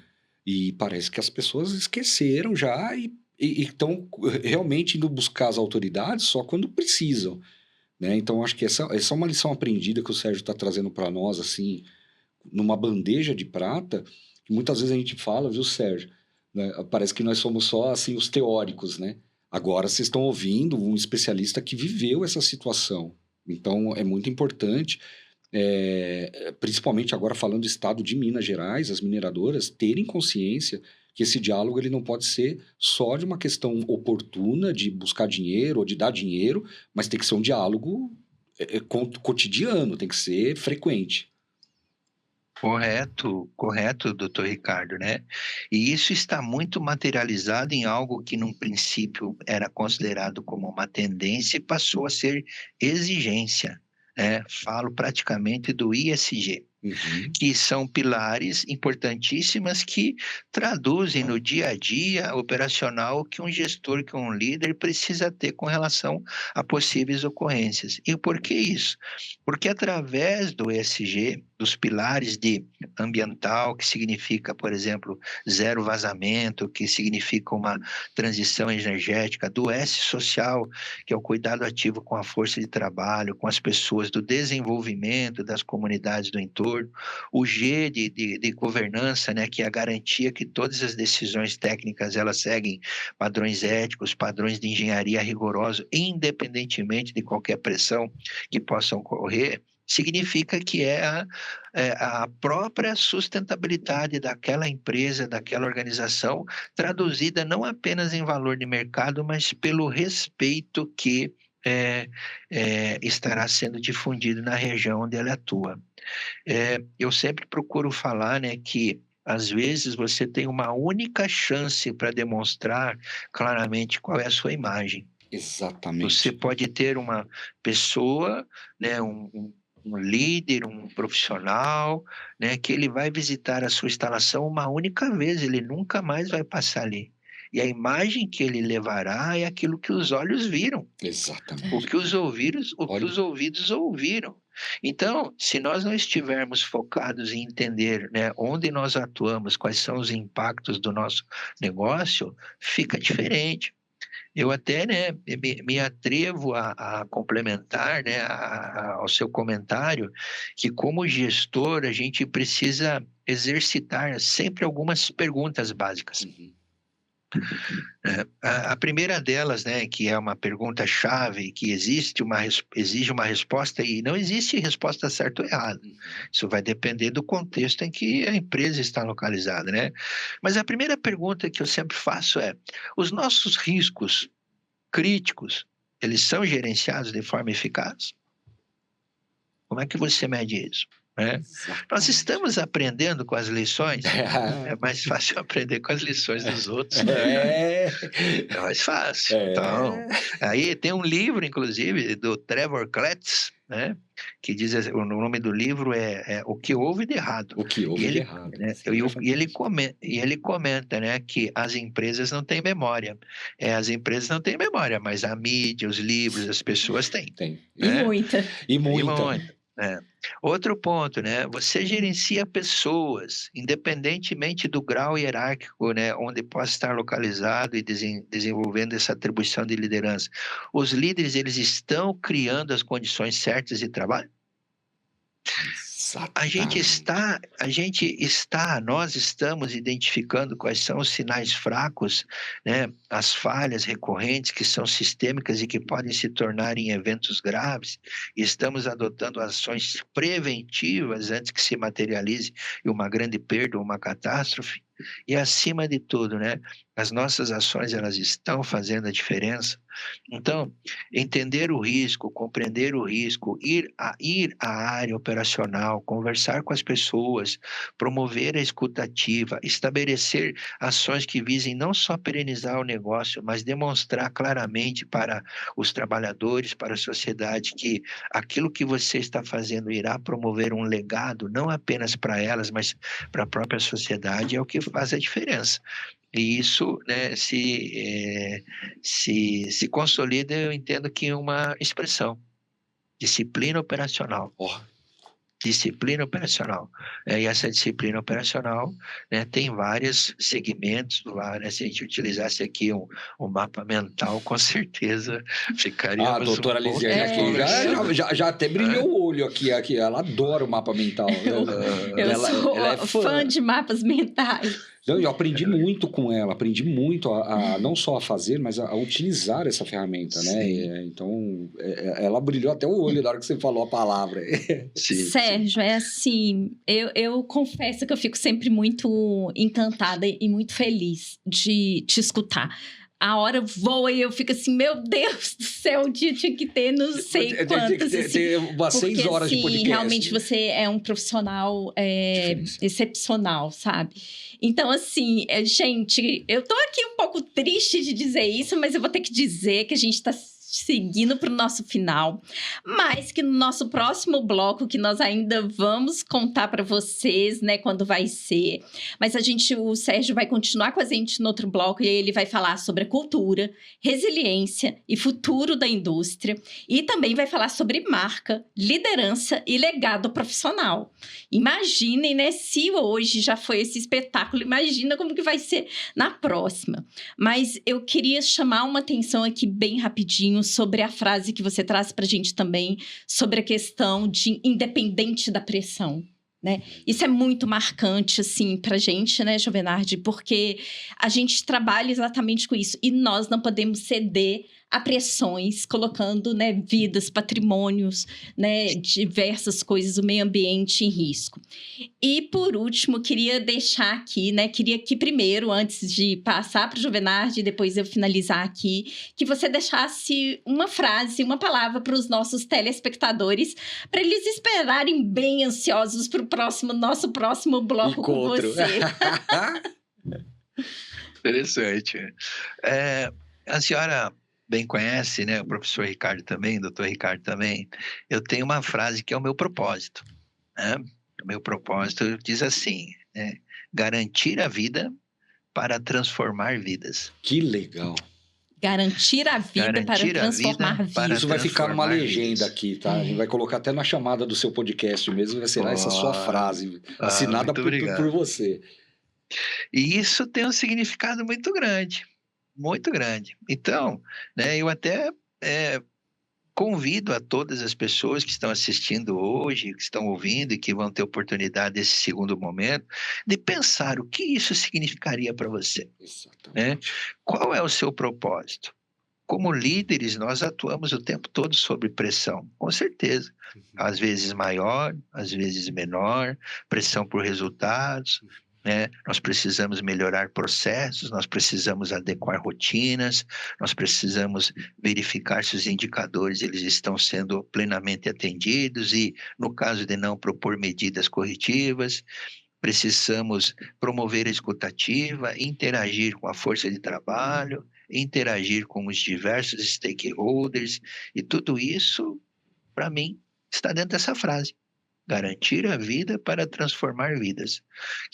e parece que as pessoas esqueceram já e estão realmente indo buscar as autoridades só quando precisam. Né? Então, acho que essa é uma lição aprendida que o Sérgio está trazendo para nós, assim, numa bandeja de prata, que muitas vezes a gente fala, viu, Sérgio? Né? Parece que nós somos só, assim, os teóricos, né? Agora vocês estão ouvindo um especialista que viveu essa situação. Então, é muito importante, principalmente agora falando do estado de Minas Gerais, as mineradoras terem consciência que esse diálogo ele não pode ser só de uma questão oportuna de buscar dinheiro ou de dar dinheiro, mas tem que ser um diálogo cotidiano, tem que ser frequente. Correto, doutor Ricardo, né? E isso está muito materializado em algo que, num princípio, era considerado como uma tendência e passou a ser exigência, né? Falo praticamente do ISG. Uhum. Que são pilares importantíssimas que traduzem no dia a dia operacional que um gestor, que um líder precisa ter com relação a possíveis ocorrências. E por que isso? Porque através do ESG, dos pilares de ambiental, que significa, por exemplo, zero vazamento, que significa uma transição energética, do S social, que é o cuidado ativo com a força de trabalho, com as pessoas, do desenvolvimento das comunidades do entorno, o G de governança, né, que é a garantia que todas as decisões técnicas elas seguem padrões éticos, padrões de engenharia rigorosos, independentemente de qualquer pressão que possa ocorrer. significa que a própria sustentabilidade daquela empresa, daquela organização, traduzida não apenas em valor de mercado, mas pelo respeito que estará sendo difundido na região onde ela atua. Eu sempre procuro falar, né, que às vezes você tem uma única chance para demonstrar claramente qual é a sua imagem. Exatamente. Você pode ter uma pessoa, né, um líder, um profissional, né, que ele vai visitar a sua instalação uma única vez, ele nunca mais vai passar ali. E a imagem que ele levará é aquilo que os olhos viram, Exatamente. o que os ouvidos ouviram. Então, se nós não estivermos focados em entender, né, onde nós atuamos, quais são os impactos do nosso negócio, fica diferente. Eu até, né, me atrevo a complementar, né, ao seu comentário, que como gestor a gente precisa exercitar sempre algumas perguntas básicas. Uhum. A primeira delas, né, que é uma pergunta-chave, que exige uma resposta, e não existe resposta certa ou errada. Isso vai depender do contexto em que a empresa está localizada, né? Mas a primeira pergunta que eu sempre faço é: os nossos riscos críticos, eles são gerenciados de forma eficaz? Como é que você mede isso? Nós estamos aprendendo com as lições. É mais fácil aprender com as lições dos outros. É mais fácil. Então, aí tem um livro, inclusive, do Trevor Kletz, né, que diz, o nome do livro é O que houve de errado. O que houve de errado. Né, e ele comenta, né, que as empresas não têm memória. As empresas não têm memória, mas a mídia, os livros, as pessoas têm. Tem. E muita. E muita. Outro ponto, né? Você gerencia pessoas, independentemente do grau hierárquico, né, onde possa estar localizado e desenvolvendo essa atribuição de liderança. Os líderes, eles estão criando as condições certas de trabalho? Nós estamos identificando quais são os sinais fracos, né, as falhas recorrentes que são sistêmicas e que podem se tornar em eventos graves, e estamos adotando ações preventivas antes que se materialize em uma grande perda ou uma catástrofe. E acima de tudo, né, as nossas ações, elas estão fazendo a diferença. Então, entender o risco, compreender o risco, ir à área operacional, conversar com as pessoas, promover a escuta ativa, estabelecer ações que visem não só perenizar o negócio, mas demonstrar claramente para os trabalhadores, para a sociedade, que aquilo que você está fazendo irá promover um legado, não apenas para elas, mas para a própria sociedade, é o que faz a diferença. E isso, né, se consolida, eu entendo que uma expressão: disciplina operacional. Disciplina operacional. E essa disciplina operacional, né, tem vários segmentos lá, né? Se a gente utilizasse aqui um mapa mental, com certeza ficaria. A doutora Lisiane aqui já até brilhou o olho aqui. Ela adora o mapa mental. Ela é fã de mapas mentais. Eu aprendi muito com ela, aprendi muito não só a fazer, mas a utilizar essa ferramenta, né? Então, ela brilhou até o olho na hora que você falou a palavra. Sérgio, é assim, eu confesso que eu fico sempre muito encantada e muito feliz de te escutar. A hora voa e eu fico assim, meu Deus do céu, um dia tinha que ter não sei quantas. Tem umas 6 horas de podcast. Realmente você é um profissional excepcional, sabe? Então, assim, gente, eu tô aqui um pouco triste de dizer isso, mas eu vou ter que dizer que a gente tá seguindo para o nosso final, mas que no nosso próximo bloco, que nós ainda vamos contar para vocês, né, quando vai ser, mas o Sérgio vai continuar com a gente no outro bloco, e aí ele vai falar sobre a cultura, resiliência e futuro da indústria, e também vai falar sobre marca, liderança e legado profissional. Imaginem, né, se hoje já foi esse espetáculo, imagina como que vai ser na próxima. Mas eu queria chamar uma atenção aqui bem rapidinho sobre a frase que você traz para a gente também, sobre a questão de independente da pressão, né? Isso é muito marcante, assim, para a gente, né, Jovenardi? Porque a gente trabalha exatamente com isso e nós não podemos ceder apressões, colocando, né, vidas, patrimônios, né, diversas coisas, o meio ambiente em risco. E, por último, queria deixar aqui, né, queria que primeiro, antes de passar para o Juvenardi e depois eu finalizar aqui, que você deixasse uma frase, uma palavra para os nossos telespectadores, para eles esperarem bem ansiosos para o nosso próximo bloco com você. Interessante. A senhora bem conhece, né? O professor Ricardo também, o doutor Ricardo também. Eu tenho uma frase que é o meu propósito, né? O meu propósito diz assim, né? Garantir a vida para transformar vidas. Que legal. Garantir a vida para transformar vidas. Isso vai ficar numa legenda aqui, tá? A gente vai colocar até na chamada do seu podcast mesmo, vai ser essa sua frase, assinada por você. E isso tem um significado muito grande, muito grande. Então, né, eu até convido a todas as pessoas que estão assistindo hoje, que estão ouvindo e que vão ter oportunidade desse segundo momento, de pensar o que isso significaria para você. Né? Qual é o seu propósito? Como líderes, nós atuamos o tempo todo sob pressão, com certeza. Às vezes maior, às vezes menor, pressão por resultados. Né? Nós precisamos melhorar processos, nós precisamos adequar rotinas, nós precisamos verificar se os indicadores eles estão sendo plenamente atendidos e, no caso de não propor medidas corretivas, precisamos promover a escutativa, interagir com a força de trabalho, interagir com os diversos stakeholders, e tudo isso, para mim, está dentro dessa frase. Garantir a vida para transformar vidas.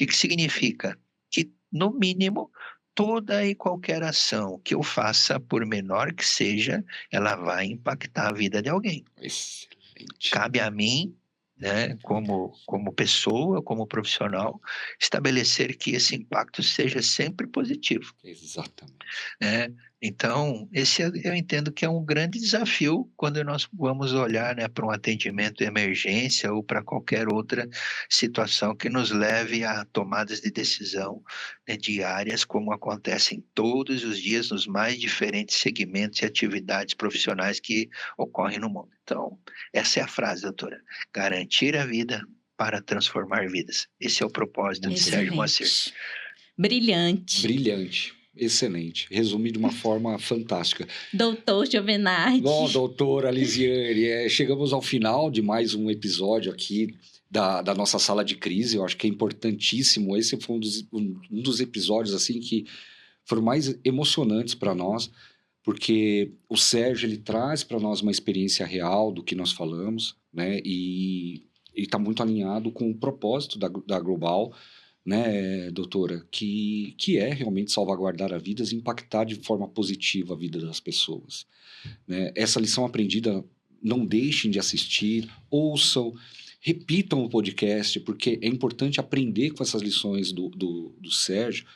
O que significa? Que, no mínimo, toda e qualquer ação que eu faça, por menor que seja, ela vai impactar a vida de alguém. Excelente. Cabe a mim, né, como pessoa, como profissional, estabelecer que esse impacto seja sempre positivo. Exatamente. Então, eu entendo que é um grande desafio quando nós vamos olhar, né, para um atendimento de emergência ou para qualquer outra situação que nos leve a tomadas de decisão, né, diárias, como acontecem todos os dias nos mais diferentes segmentos e atividades profissionais que ocorrem no mundo. Então, essa é a frase, doutora. Garantir a vida para transformar vidas. Esse é o propósito de Sérgio Moacir. Brilhante. Brilhante. Excelente. Resume de uma forma fantástica. Doutor Juvenardi. Bom, doutora Lisiane, chegamos ao final de mais um episódio aqui da nossa sala de crise. Eu acho que é importantíssimo. Esse foi um dos episódios assim que foram mais emocionantes para nós, porque o Sérgio ele traz para nós uma experiência real do que nós falamos, né? E está muito alinhado com o propósito da Global, né, doutora, que é realmente salvaguardar as vidas e impactar de forma positiva a vida das pessoas. Né? Essa lição aprendida, não deixem de assistir, ouçam, repitam o podcast, porque é importante aprender com essas lições do Sérgio,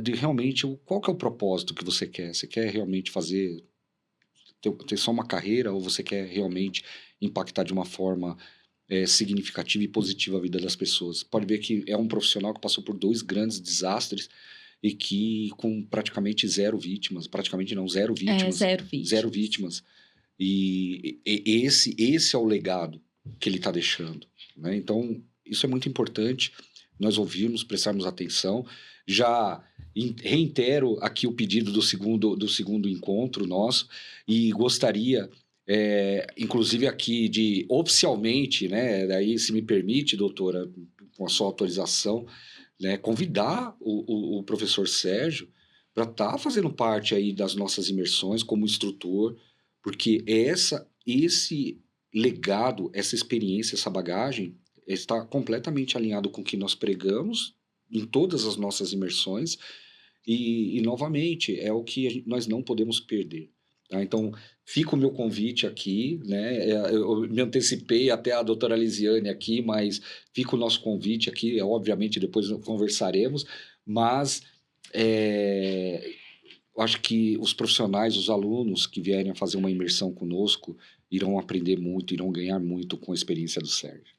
de realmente qual que é o propósito que você quer. Você quer realmente ter só uma carreira ou você quer realmente impactar de uma forma significativa e positiva a vida das pessoas? Pode ver que é um profissional que passou por 2 grandes desastres e que com praticamente zero vítimas. Zero vítimas. E esse é o legado que ele está deixando. Né? Então, isso é muito importante nós ouvirmos, prestarmos atenção. Já reitero aqui o pedido do segundo encontro nosso e gostaria... inclusive aqui de oficialmente, né, daí se me permite, doutora, com a sua autorização, né, convidar o professor Sérgio para estar fazendo parte aí das nossas imersões como instrutor, porque esse legado, essa experiência, essa bagagem está completamente alinhado com o que nós pregamos em todas as nossas imersões e novamente, é o que nós não podemos perder. Tá? Então, fica o meu convite aqui, né? Eu me antecipei até a doutora Lisiane aqui, mas fica o nosso convite aqui, obviamente depois conversaremos, mas eu acho que os profissionais, os alunos que vierem a fazer uma imersão conosco irão aprender muito, irão ganhar muito com a experiência do Sérgio.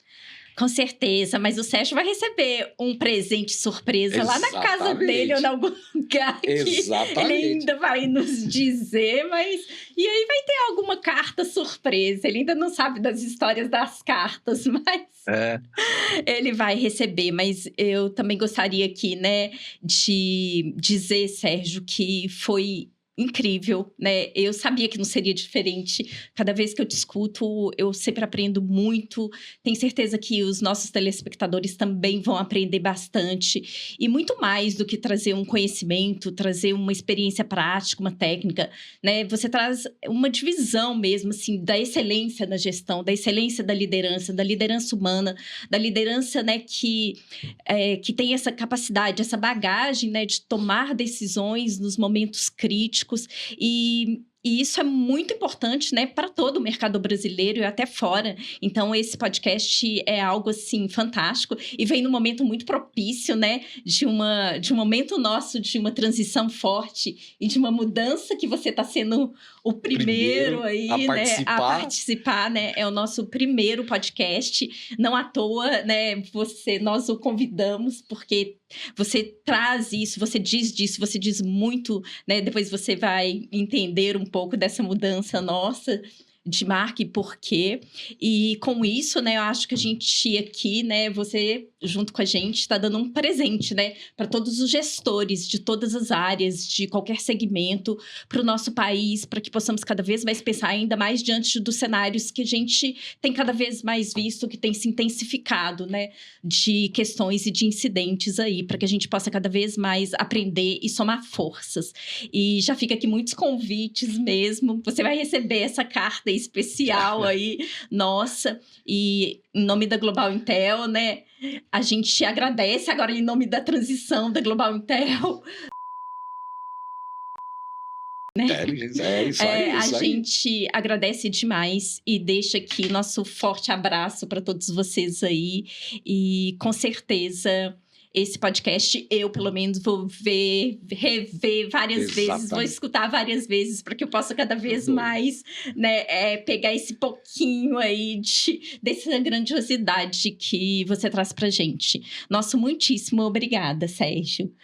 Com certeza, mas o Sérgio vai receber um presente surpresa lá na casa dele ou em algum lugar que ele ainda vai nos dizer, mas... E aí vai ter alguma carta surpresa, ele ainda não sabe das histórias das cartas, mas... Ele vai receber, mas eu também gostaria aqui, né, de dizer, Sérgio, que foi... incrível, né? Eu sabia que não seria diferente. Cada vez que eu te escuto, eu sempre aprendo muito. Tenho certeza que os nossos telespectadores também vão aprender bastante. E muito mais do que trazer um conhecimento, trazer uma experiência prática, uma técnica, né? Você traz uma divisão mesmo, assim, da excelência na gestão, da excelência da liderança humana, da liderança, né, que tem essa capacidade, essa bagagem, né, de tomar decisões nos momentos críticos. E isso é muito importante, né, para todo o mercado brasileiro e até fora. Então, esse podcast é algo, assim, fantástico e vem num momento muito propício, né, de um momento nosso, de uma transição forte e de uma mudança que você está sendo o primeiro aí, a participar, né? É o nosso primeiro podcast. Não à toa, né, nós o convidamos, porque você traz isso, você diz disso, você diz muito, né? Depois você vai entender um pouco dessa mudança nossa de marca e porquê. E com isso, né, eu acho que a gente aqui, né, você junto com a gente está dando um presente, né, para todos os gestores de todas as áreas, de qualquer segmento, para o nosso país, para que possamos cada vez mais pensar ainda mais diante dos cenários que a gente tem cada vez mais visto, que tem se intensificado, né, de questões e de incidentes aí, para que a gente possa cada vez mais aprender e somar forças. E já fica aqui muitos convites mesmo. Você vai receber essa carta especial aí, nossa, e em nome da Global Intel, né, a gente agradece agora em nome da transição da Global Intel, né? Isso aí. A gente agradece demais e deixa aqui nosso forte abraço para todos vocês aí, e com certeza esse podcast eu, pelo menos, vou rever várias vezes, vou escutar várias vezes, para que eu possa cada vez mais, né, pegar esse pouquinho aí dessa grandiosidade que você traz pra gente. Nosso muitíssimo obrigada, Sérgio.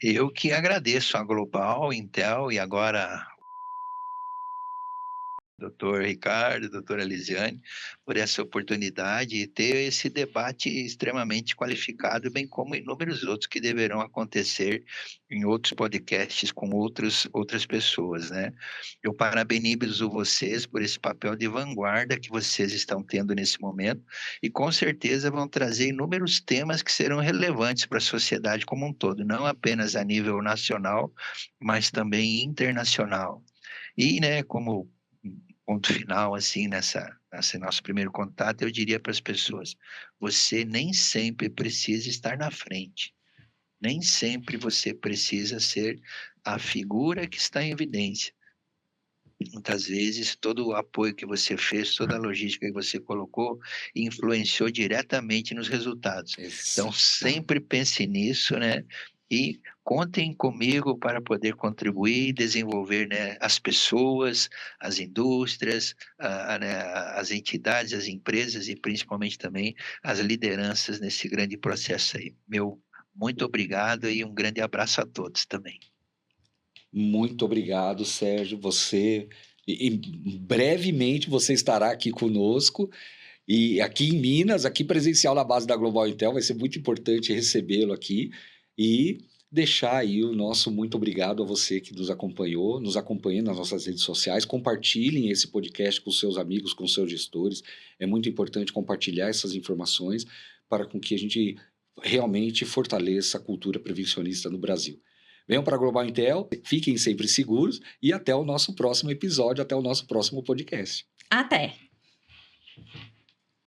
Eu que agradeço a Global, Intel e agora Dr. Ricardo, doutora Lisiane, por essa oportunidade e ter esse debate extremamente qualificado, bem como inúmeros outros que deverão acontecer em outros podcasts com outras pessoas, né? Eu parabenizo vocês por esse papel de vanguarda que vocês estão tendo nesse momento e com certeza vão trazer inúmeros temas que serão relevantes para a sociedade como um todo, não apenas a nível nacional, mas também internacional. E, né, como ponto final, assim, nesse nosso primeiro contato, eu diria para as pessoas, você nem sempre precisa estar na frente, nem sempre você precisa ser a figura que está em evidência. Muitas vezes, todo o apoio que você fez, toda a logística que você colocou, influenciou diretamente nos resultados. Então, sempre pense nisso, né? E contem comigo para poder contribuir e desenvolver, né, as pessoas, as indústrias, né, as entidades, as empresas e principalmente também as lideranças nesse grande processo aí. Meu muito obrigado e um grande abraço a todos também. Muito obrigado, Sérgio. Brevemente você estará aqui conosco. E aqui em Minas, aqui presencial na base da Global Intel, vai ser muito importante recebê-lo aqui e deixar aí o nosso muito obrigado a você que nos acompanhou, nos acompanhe nas nossas redes sociais, compartilhem esse podcast com seus amigos, com seus gestores, é muito importante compartilhar essas informações para com que a gente realmente fortaleça a cultura prevencionista no Brasil. Venham para a Global Intel, fiquem sempre seguros e até o nosso próximo episódio, até o nosso próximo podcast. Até!